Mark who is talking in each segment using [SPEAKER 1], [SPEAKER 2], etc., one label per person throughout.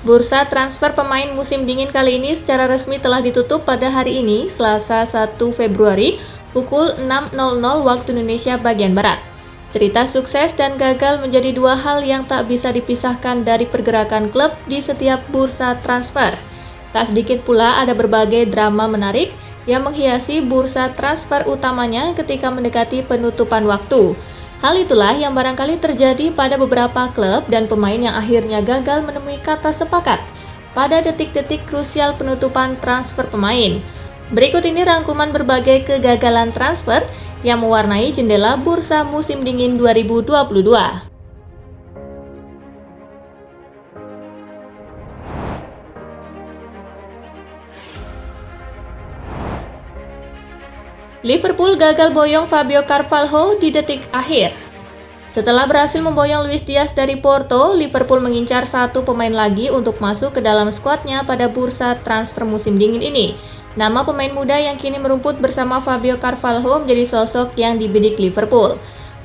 [SPEAKER 1] Bursa transfer pemain musim dingin kali ini secara resmi telah ditutup pada hari ini, Selasa 1 Februari, pukul 6.00 waktu Indonesia bagian Barat. Cerita sukses dan gagal menjadi dua hal yang tak bisa dipisahkan dari pergerakan klub di setiap bursa transfer. Tak sedikit pula ada berbagai drama menarik yang menghiasi bursa transfer utamanya ketika mendekati penutupan waktu. Hal itulah yang barangkali terjadi pada beberapa klub dan pemain yang akhirnya gagal menemui kata sepakat pada detik-detik krusial penutupan transfer pemain. Berikut ini rangkuman berbagai kegagalan transfer yang mewarnai jendela bursa musim dingin 2022. Liverpool gagal boyong Fabio Carvalho di detik akhir. Setelah berhasil memboyong Luis Diaz dari Porto, Liverpool mengincar satu pemain lagi untuk masuk ke dalam skuadnya pada bursa transfer musim dingin ini. Nama pemain muda yang kini merumput bersama Fabio Carvalho menjadi sosok yang dibidik Liverpool.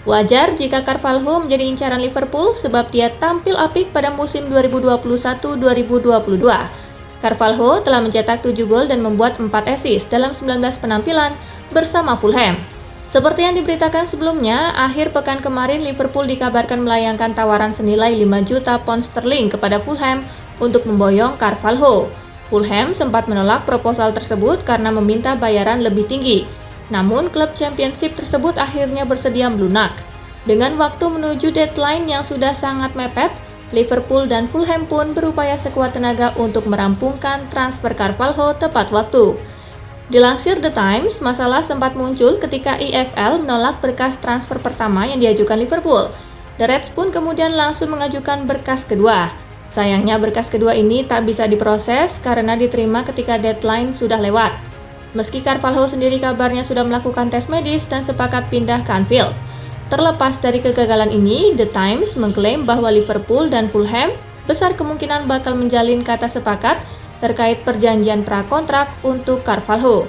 [SPEAKER 1] Wajar jika Carvalho menjadi incaran Liverpool sebab dia tampil apik pada musim 2021-2022. Carvalho telah mencetak 7 gol dan membuat 4 assist dalam 19 penampilan bersama Fulham. Seperti yang diberitakan sebelumnya, akhir pekan kemarin Liverpool dikabarkan melayangkan tawaran senilai 5 juta pound sterling kepada Fulham untuk memboyong Carvalho. Fulham sempat menolak proposal tersebut karena meminta bayaran lebih tinggi. Namun klub Championship tersebut akhirnya bersedia melunak. Dengan waktu menuju deadline yang sudah sangat mepet, Liverpool dan Fulham pun berupaya sekuat tenaga untuk merampungkan transfer Carvalho tepat waktu. Dilansir The Times, masalah sempat muncul ketika EFL menolak berkas transfer pertama yang diajukan Liverpool. The Reds pun kemudian langsung mengajukan berkas kedua. Sayangnya berkas kedua ini tak bisa diproses karena diterima ketika deadline sudah lewat. Meski Carvalho sendiri kabarnya sudah melakukan tes medis dan sepakat pindah ke Anfield. Terlepas dari kegagalan ini, The Times mengklaim bahwa Liverpool dan Fulham besar kemungkinan bakal menjalin kata sepakat terkait perjanjian prakontrak untuk Carvalho.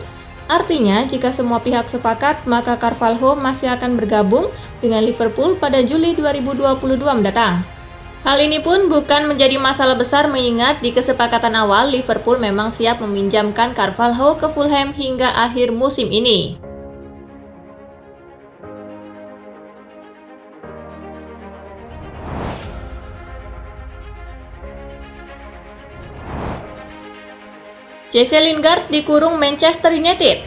[SPEAKER 1] Artinya, jika semua pihak sepakat, maka Carvalho masih akan bergabung dengan Liverpool pada Juli 2022 mendatang. Hal ini pun bukan menjadi masalah besar mengingat di kesepakatan awal Liverpool memang siap meminjamkan Carvalho ke Fulham hingga akhir musim ini. Jesse Lingard dikurung Manchester United.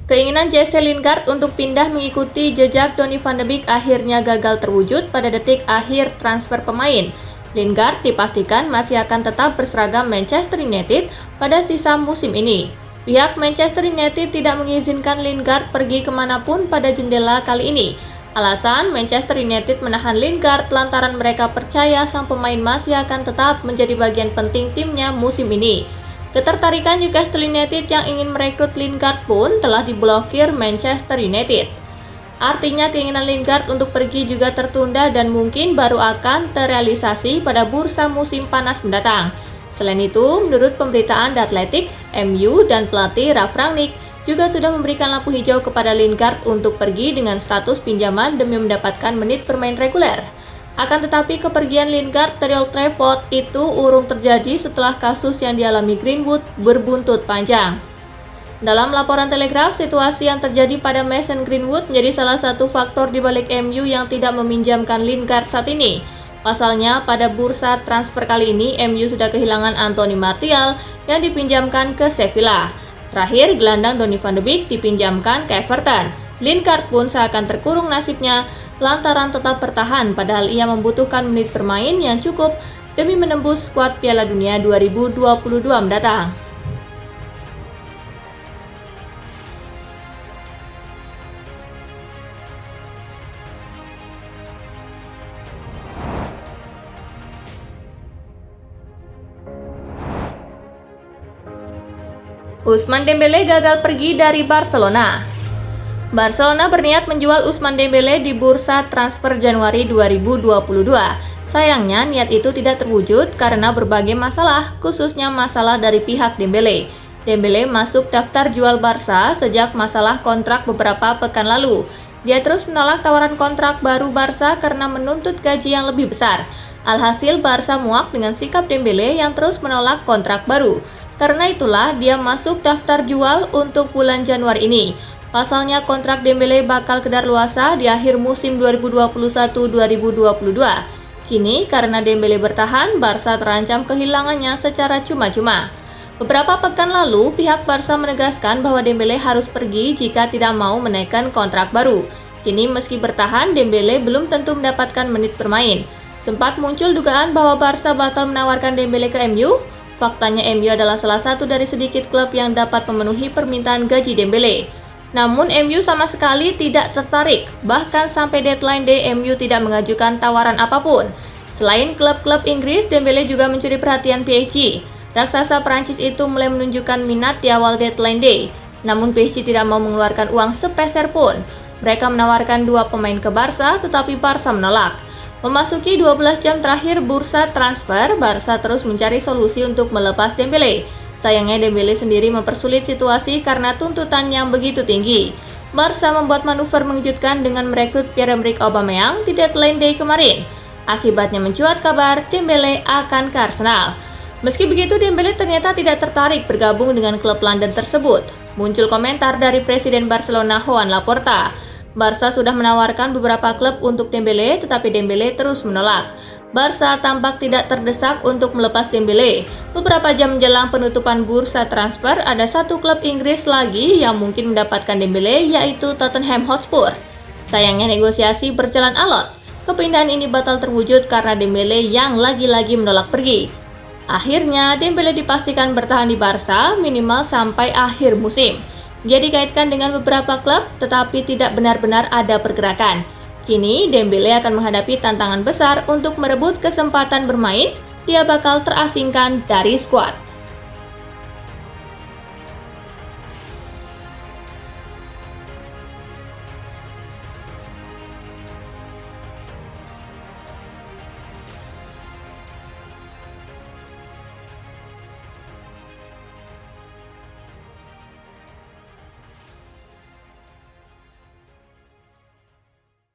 [SPEAKER 1] Keinginan Jesse Lingard untuk pindah mengikuti jejak Donny van de Beek akhirnya gagal terwujud pada detik akhir transfer pemain. Lingard dipastikan masih akan tetap berseragam Manchester United pada sisa musim ini. Pihak Manchester United tidak mengizinkan Lingard pergi kemanapun pada jendela kali ini. Alasan Manchester United menahan Lingard lantaran mereka percaya sang pemain masih akan tetap menjadi bagian penting timnya musim ini. Ketertarikan Newcastle United yang ingin merekrut Lingard pun telah diblokir Manchester United. Artinya keinginan Lingard untuk pergi juga tertunda dan mungkin baru akan terrealisasi pada bursa musim panas mendatang. Selain itu, menurut pemberitaan The Athletic, MU dan pelatih Ralf Rangnick juga sudah memberikan lampu hijau kepada Lingard untuk pergi dengan status pinjaman demi mendapatkan menit bermain reguler. Akan tetapi kepergian Lingard dari Old Trafford itu urung terjadi setelah kasus yang dialami Greenwood berbuntut panjang. Dalam laporan Telegraph, situasi yang terjadi pada Mason Greenwood menjadi salah satu faktor di balik MU yang tidak meminjamkan Lingard saat ini. Pasalnya, pada bursa transfer kali ini, MU sudah kehilangan Anthony Martial yang dipinjamkan ke Sevilla. Terakhir, gelandang Donny van de Beek dipinjamkan ke Everton. Lingard pun seakan terkurung nasibnya lantaran tetap bertahan padahal ia membutuhkan menit bermain yang cukup demi menembus skuad Piala Dunia 2022 mendatang. Ousmane Dembélé gagal pergi dari Barcelona. Barcelona berniat menjual Ousmane Dembélé di bursa transfer Januari 2022. Sayangnya niat itu tidak terwujud karena berbagai masalah, khususnya masalah dari pihak Dembélé. Dembélé masuk daftar jual Barca sejak masalah kontrak beberapa pekan lalu. Dia terus menolak tawaran kontrak baru Barca karena menuntut gaji yang lebih besar. Alhasil Barca muak dengan sikap Dembele yang terus menolak kontrak baru. Karena itulah dia masuk daftar jual untuk bulan Januari ini. Pasalnya kontrak Dembele bakal kedaluarsa di akhir musim 2021-2022. Kini karena Dembele bertahan, Barca terancam kehilangannya secara cuma-cuma. Beberapa pekan lalu, pihak Barca menegaskan bahwa Dembele harus pergi jika tidak mau menaikkan kontrak baru. Kini meski bertahan, Dembele belum tentu mendapatkan menit bermain. Sempat muncul dugaan bahwa Barca bakal menawarkan Dembele ke MU. Faktanya MU adalah salah satu dari sedikit klub yang dapat memenuhi permintaan gaji Dembele. Namun MU sama sekali tidak tertarik, bahkan sampai deadline day MU tidak mengajukan tawaran apapun. Selain klub-klub Inggris, Dembele juga mencuri perhatian PSG. Raksasa Prancis itu mulai menunjukkan minat di awal deadline day. Namun PSG tidak mau mengeluarkan uang sepeser pun. Mereka menawarkan 2 pemain ke Barca, tetapi Barca menolak. Memasuki 12 jam terakhir bursa transfer, Barca terus mencari solusi untuk melepas Dembele. Sayangnya Dembele sendiri mempersulit situasi karena tuntutan yang begitu tinggi. Barca membuat manuver mengejutkan dengan merekrut Pierre-Emerick Aubameyang di deadline day kemarin. Akibatnya mencuat kabar Dembele akan ke Arsenal. Meski begitu, Dembele ternyata tidak tertarik bergabung dengan klub London tersebut. Muncul komentar dari Presiden Barcelona Joan Laporta. Barca sudah menawarkan beberapa klub untuk Dembele, tetapi Dembele terus menolak. Barca tampak tidak terdesak untuk melepas Dembele. Beberapa jam menjelang penutupan bursa transfer, ada satu klub Inggris lagi yang mungkin mendapatkan Dembele, yaitu Tottenham Hotspur. Sayangnya negosiasi berjalan alot. Kepindahan ini batal terwujud karena Dembele yang lagi-lagi menolak pergi. Akhirnya, Dembele dipastikan bertahan di Barca minimal sampai akhir musim. Dia dikaitkan dengan beberapa klub, tetapi tidak benar-benar ada pergerakan. Kini, Dembele akan menghadapi tantangan besar untuk merebut kesempatan bermain. Dia bakal terasingkan dari skuad.